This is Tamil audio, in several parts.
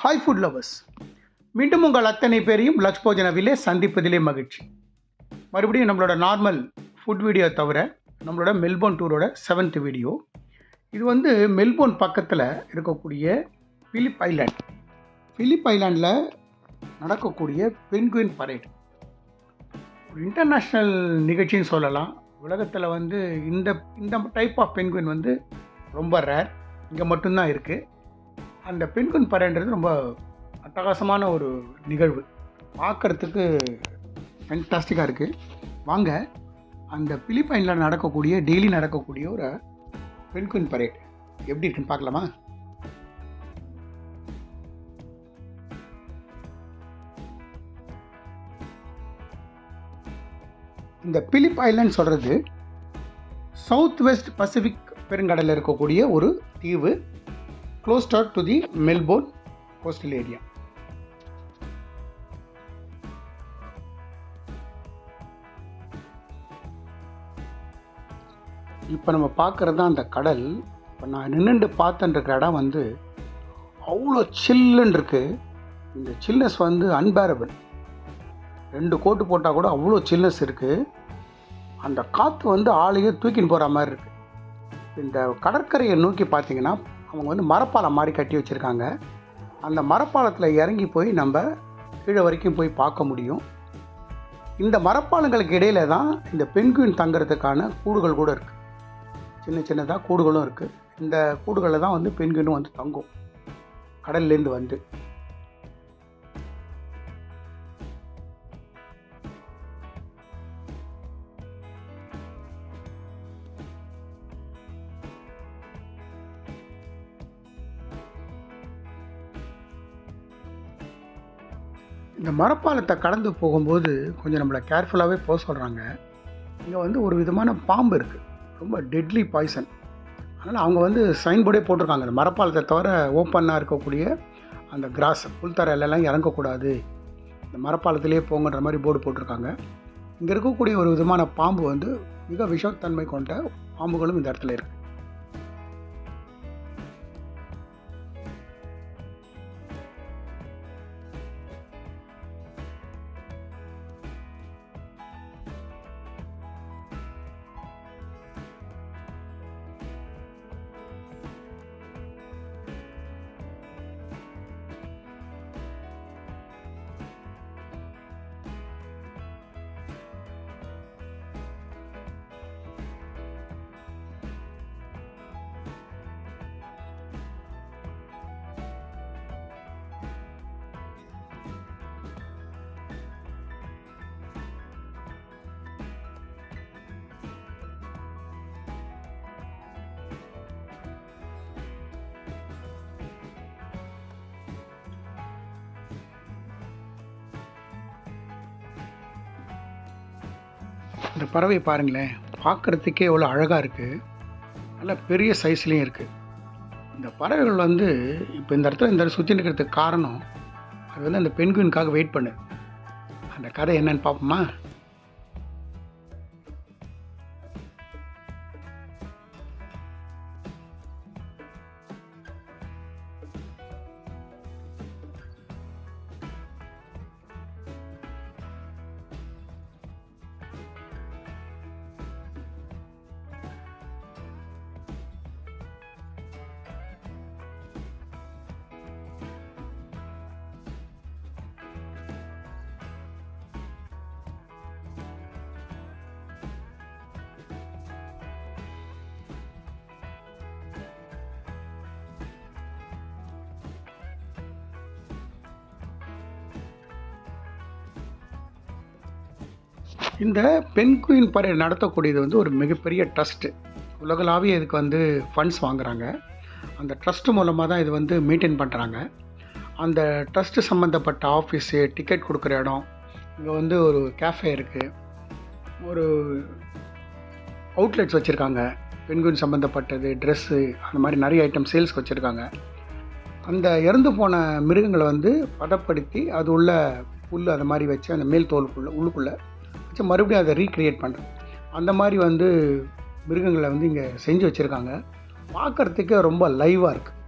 ஹாய் ஃபுட் லவர்ஸ், மீண்டும் உங்கள் அத்தனை பேரையும் லக்ஸ் போஜனவிலே சந்திப்பதிலே மகிழ்ச்சி. மறுபடியும் நம்மளோட நார்மல் ஃபுட் வீடியோ தவிர நம்மளோட மெல்போர்ன் டூரோட 7th வீடியோ. இது மெல்போர்ன் பக்கத்தில் இருக்கக்கூடிய பிலிப் ஐலாண்ட். பிலிப் ஐலாண்டில் நடக்கக்கூடிய பென்குயின் பரேட் ஒரு இன்டர்நேஷ்னல் நிகழ்ச்சின்னு சொல்லலாம். உலகத்தில் இந்த இந்த டைப் ஆஃப் பென்குயின் ரொம்ப ரேர், இங்கே மட்டும்தான் இருக்குது. அந்த பென்குயின் பரேட்ன்றது ரொம்ப அட்டகாசமான ஒரு நிகழ்வு, பார்க்குறதுக்கு ஃபேன்டாஸ்டிக்காக இருக்குது. வாங்க அந்த பிலிப் ஐலாண்டில் நடக்கக்கூடிய டெய்லி நடக்கக்கூடிய ஒரு பென்குயின் பரேட் எப்படி இருக்குன்னு பார்க்கலாமா? இந்த பிலிப் ஐலாண்ட் சொல்கிறது சவுத் வெஸ்ட் பசிபிக் பெருங்கடலில் இருக்கக்கூடிய ஒரு தீவு, closer to the Melbourne coastal area. இப்போ நம்ம பார்க்குறது தான் அந்த கடல். இப்போ நான் நின்றுட்டு பார்த்துட்டுருக்க இடம் அவ்வளோ சில்லுன்னு இருக்குது. இந்த சில்னஸ் அன்பேரபிள். 2 கோட்டு போட்டால் கூட அவ்வளோ சில்னஸ் இருக்குது. அந்த காற்று ஆளையே தூக்கின்னு போகிற மாதிரி இருக்குது. இந்த கடற்கரையை நோக்கி பார்த்தீங்கன்னா அவங்க மரப்பாலம் மாதிரி கட்டி வச்சுருக்காங்க. அந்த மரப்பாலத்தில் இறங்கி போய் நம்ம கீழே வரைக்கும் போய் பார்க்க முடியும். இந்த மரப்பாலங்களுக்கு இடையில தான் இந்த பென்குயின் தங்குறதுக்கான கூடுகள் கூட இருக்குது. சின்ன சின்னதாக கூடுகளும் இருக்குது. இந்த கூடுகளில் தான் பென்குயினும் தங்கும் கடல்லேருந்து இந்த மரப்பாலத்தை கடந்து போகும்போது கொஞ்சம் நம்மளை கேர்ஃபுல்லாகவே போக சொல்கிறாங்க. இங்கே ஒரு விதமான பாம்பு இருக்குது, ரொம்ப டெட்லி பாய்சன். அதனால் அவங்க சைன்போர்டே போட்டிருக்காங்க, இந்த மரப்பாலத்தை தவிர ஓப்பனாக இருக்கக்கூடிய அந்த கிராஸ் புல்தரையிலலாம் இறங்கக்கூடாது, இந்த மரப்பாலத்திலே போங்கன்ற மாதிரி போர்டு போட்டிருக்காங்க. இங்கே இருக்கக்கூடிய ஒரு விதமான பாம்பு மிக விஷத்தன்மை கொண்ட பாம்புகளும் இந்த இடத்துல இருக்குது. இந்த பறவை பாருங்களேன், பார்க்குறதுக்கே எவ்வளோ அழகாக இருக்குது, நல்ல பெரிய சைஸ்லேயும் இருக்குது. இந்த பறவைகள் இப்போ இந்த இடத்துல சுற்றி இருக்கிறதுக்கு காரணம் அது அந்த பென்குயினுக்காக வெயிட் பண்ணுது. அந்த கதை என்னன்னு பார்ப்போமா? இந்த பென்குயின் பரேட் நடத்தக்கூடியது ஒரு மிகப்பெரிய ட்ரஸ்ட்டு. உலகளாவிய இதுக்கு ஃபண்ட்ஸ் வாங்குகிறாங்க. அந்த ட்ரஸ்ட்டு மூலமாக தான் இது மெயின்டைன் பண்ணுறாங்க. அந்த ட்ரஸ்ட்டு சம்மந்தப்பட்ட ஆஃபீஸு, டிக்கெட் கொடுக்குற இடம், இங்கே ஒரு கேஃபே இருக்குது, ஒரு அவுட்லெட்ஸ் வச்சுருக்காங்க, பென்குயின் சம்மந்தப்பட்டது, ட்ரெஸ்ஸு, அந்த மாதிரி நிறைய ஐட்டம் சேல்ஸ்க்கு வச்சுருக்காங்க. அந்த இறந்து போன மிருகங்களை பதப்படுத்தி அது உள்ள புல் அதை மாதிரி வச்சு அந்த மேல் தோலுக்குள்ளே உள்ளுக்குள்ளே வச்சு மறுபடியும் அதை ரீக்ரியேட் பண்ணுறேன். அந்த மாதிரி மிருகங்களை இங்கே செஞ்சு வச்சுருக்காங்க. பார்க்குறதுக்கே ரொம்ப லைவாக இருக்குது.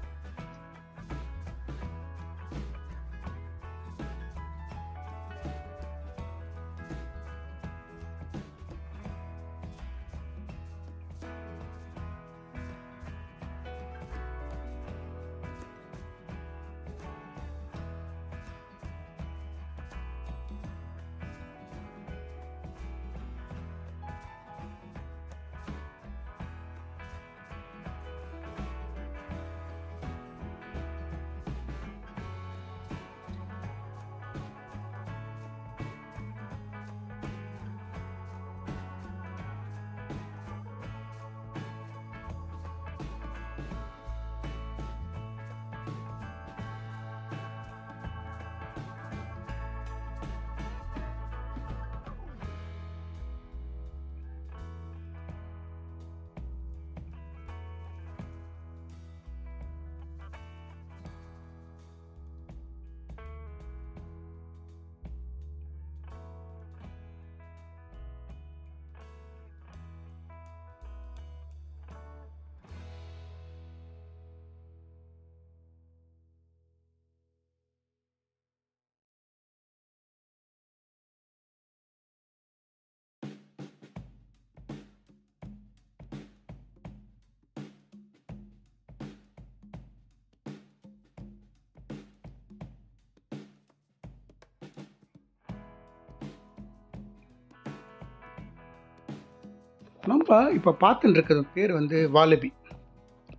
நம்ம இப்போ பார்த்துட்டு இருக்கிறது பேர் வந்து வாலபி.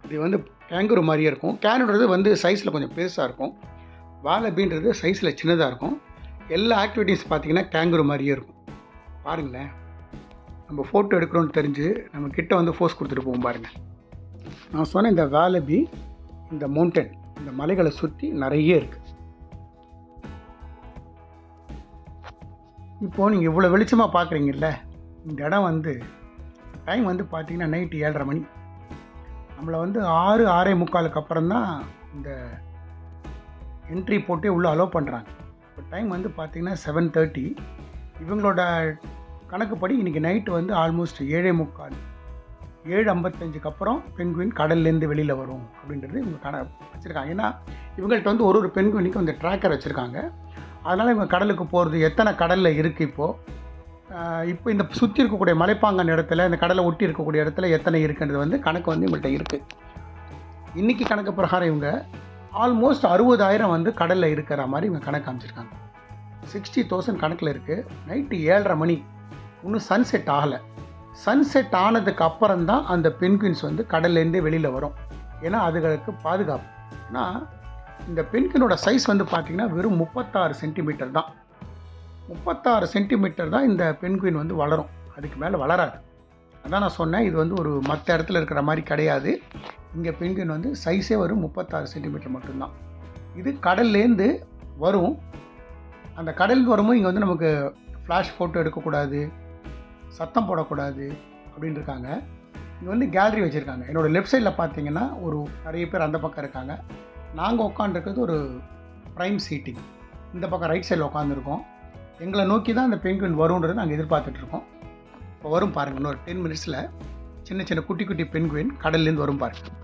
இது வந்து கேங்குரு மாதிரியே இருக்கும். கேனுன்றது வந்து சைஸில் கொஞ்சம் பெருசாக இருக்கும். வாலபின்றது சைஸில் சின்னதாக இருக்கும். எல்லா ஆக்டிவிட்டீஸ் பார்த்திங்கன்னா கேங்குரு மாதிரியே இருக்கும். பாருங்களேன், நம்ம ஃபோட்டோ எடுக்கிறோன்னு தெரிஞ்சு நம்ம கிட்ட வந்து ஃபோர்ஸ் கொடுத்துட்டு போவோம் பாருங்கள். நான் சொன்ன இந்த வாலபி இந்த மவுண்டன், இந்த மலைகளை சுற்றி நிறைய இருக்குது. இப்போது நீங்கள் இவ்வளோ வெளிச்சமாக பார்க்குறீங்கல்ல, இந்த இடம் வந்து டைம் வந்து பார்த்திங்கன்னா நைட்டு 7:30 மணி. நம்மளை வந்து 6:45 அப்புறம் தான் இந்த என்ட்ரி போட்டு உள்ளே அலோவ் பண்ணுறாங்க. இப்போ டைம் வந்து பார்த்திங்கன்னா 7:30. இவங்களோட கணக்குப்படி இன்றைக்கி நைட்டு வந்து ஆல்மோஸ்ட் 7:45 7:55 அப்புறம் பென்குயின் கடல்லேருந்து வெளியில் வரும் அப்படின்றது இவங்க வச்சுருக்காங்க. ஏன்னா இவங்கள்ட்ட வந்து ஒரு பென்குயினுக்கு வந்து ட்ராக்கர் வச்சுருக்காங்க. அதனால் இவங்க கடலுக்கு போகிறது எத்தனை கடலில் இருக்குது இப்போ இந்த சுற்றி இருக்கக்கூடிய மலைப்பாங்கான இடத்துல, இந்த கடலை ஒட்டி இருக்கக்கூடிய இடத்துல எத்தனை இருக்குன்றது வந்து கணக்கு வந்து இவங்கள்ட்ட இருக்குது. இன்றைக்கி கணக்கு பிரகாரம் இவங்க ஆல்மோஸ்ட் 60,000 வந்து கடலில் இருக்கிற மாதிரி இவங்க கணக்கு அமைச்சிருக்காங்க. 60,000 கணக்கில் இருக்குது. நைட்டு 7:30 மணி, இன்னும் சன்செட் ஆகலை. சன்செட் ஆனதுக்கு அப்புறம் தான் அந்த பென்குயின்ஸ் வந்து கடல்லேருந்தே வெளியில் வரும். ஏன்னா அதுகளுக்கு பாதுகாப்பு. ஏன்னா இந்த பென்குயினோட சைஸ் வந்து பார்த்திங்கன்னா வெறும் 36 சென்டிமீட்டர் தான். 36 சென்டிமீட்டர் தான் இந்த பென்குயின் வந்து வளரும். அதுக்கு மேலே வளராது. அதான் நான் சொன்னேன், இது வந்து ஒரு மற்ற இடத்துல இருக்கிற மாதிரி கிடையாது. இங்கே பென்குயின் வந்து சைஸே வரும் 36 சென்டிமீட்டர் மட்டும்தான். இது கடல்லேருந்து வரும். அந்த கடலுக்கு வரும்போது இங்கே வந்து நமக்கு ஃப்ளாஷ் ஃபோட்டோ எடுக்கக்கூடாது, சத்தம் போடக்கூடாது அப்படின்னு இருக்காங்க. இங்கே வந்து கேலரி வச்சுருக்காங்க. என்னோடய லெஃப்ட் சைடில் பார்த்தீங்கன்னா நிறைய பேர் அந்த பக்கம் இருக்காங்க. நாங்கள் உட்காந்துருக்கிறது ஒரு ப்ரைம் சீட்டிங். இந்த பக்கம் ரைட் சைடில் உட்காந்துருக்கோம். எங்களை நோக்கி தான் அந்த பென்குயின் வரும்ன்றது நாங்கள் எதிர்பார்த்துட்ருக்கோம். இப்போ வரும் பாருங்கள், இன்னொரு 10 மினிட்ஸில் சின்ன சின்ன குட்டி குட்டி பென்குயின் கடல்லேருந்து வரும் பாருங்கள்.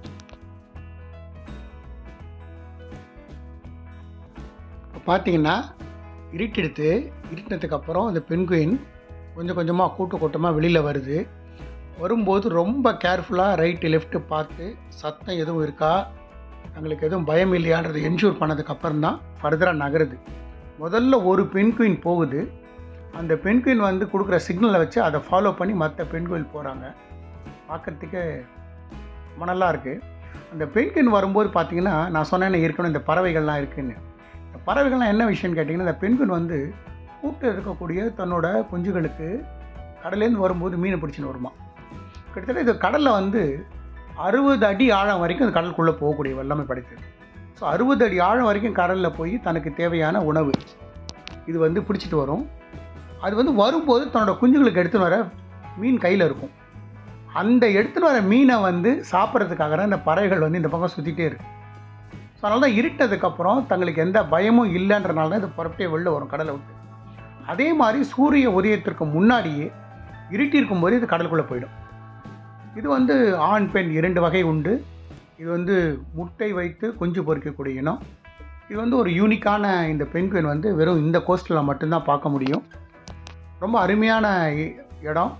இப்போ பார்த்தீங்கன்னா இருட்டினதுக்கு அப்புறம் அந்த பென்குயின் கொஞ்சம் கொஞ்சமாக கூட்டமாக வெளியில் வருது. வரும்போது ரொம்ப கேர்ஃபுல்லாக ரைட்டு லெஃப்ட்டு பார்த்து சத்தம் எதுவும் இருக்கா, எங்களுக்கு எதுவும் பயம் இல்லையான்றது என்ஷூர் பண்ணதுக்கப்புறம் தான் ஃபர்தராக நகருது. முதல்ல ஒரு பென்குயின் போகுது. அந்த பென்குயின் வந்து கொடுக்குற சிக்னலை வச்சு அதை ஃபாலோ பண்ணி மற்ற பென்குயின் போகிறாங்க. பார்க்குறதுக்கு ரொம்ப நல்லா இருக்குது. அந்த பென்குயின் வரும்போது பார்த்திங்கன்னா நான் சொன்னேன்னு ஏற்கனவே இந்த பறவைகள்லாம் இருக்குதுன்னு. இந்த பறவைகள்லாம் என்ன விஷயம்னு கேட்டிங்கன்னா, இந்த பென்குயின் வந்து கூட்டில் இருக்கக்கூடிய தன்னோட குஞ்சுகளுக்கு கடலேருந்து வரும்போது மீனை பிடிச்சின்னு வருமா. கிட்டத்தட்ட இது கடலில் வந்து 60 அடி ஆழம் வரைக்கும் அந்த கடலுக்குள்ளே போகக்கூடிய வல்லமை படைத்தது. ஸோ 60 அடி ஆழம் வரைக்கும் கடலில் போய் தனக்கு தேவையான உணவு இது வந்து பிடிச்சிட்டு வரும். அது வந்து வரும்போது தன்னோட குஞ்சுகளுக்கு எடுத்துன்னு வர மீன் கையில் இருக்கும். அந்த எடுத்துன்னு வர மீனை வந்து சாப்பிட்றதுக்காக தான் இந்த பறவைகள் வந்து இந்த பக்கம் சுற்றிட்டே இருக்குது. ஸோ அதனால தான் இருட்டதுக்கப்புறம் தங்களுக்கு எந்த பயமும் இல்லைன்றனால தான் இது புறப்பட்டே வெளில வரும் கடலை விட்டு. அதே மாதிரி சூரிய உதயத்திற்கு முன்னாடியே இருட்டிருக்கும் போது இது கடலுக்குள்ளே போயிடும். இது வந்து ஆண் பெண் 2 வகை உண்டு. இது வந்து முட்டை வைத்து குஞ்சு பொறிக்கக்கூடிய இனம். இது வந்து ஒரு யூனிக்கான இந்த பென்குயின் வந்து வெறும் இந்த கோஸ்ட்டில் மட்டும்தான் பார்க்க முடியும். ரொம்ப அருமையான இடம்.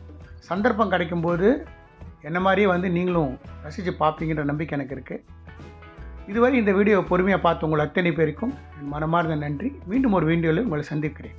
சந்தர்ப்பம் கிடைக்கும்போது என்ன மாதிரியே வந்து நீங்களும் ரசித்து பார்ப்பீங்கன்ற நம்பிக்கை எனக்கு இருக்குது. இதுவரை இந்த வீடியோவை பொறுமையாக பார்த்து உங்கள் அத்தனை பேருக்கும் என் மனமார்ந்த நன்றி. மீண்டும் ஒரு வீடியோவில் உங்களை சந்திக்கிறேன்.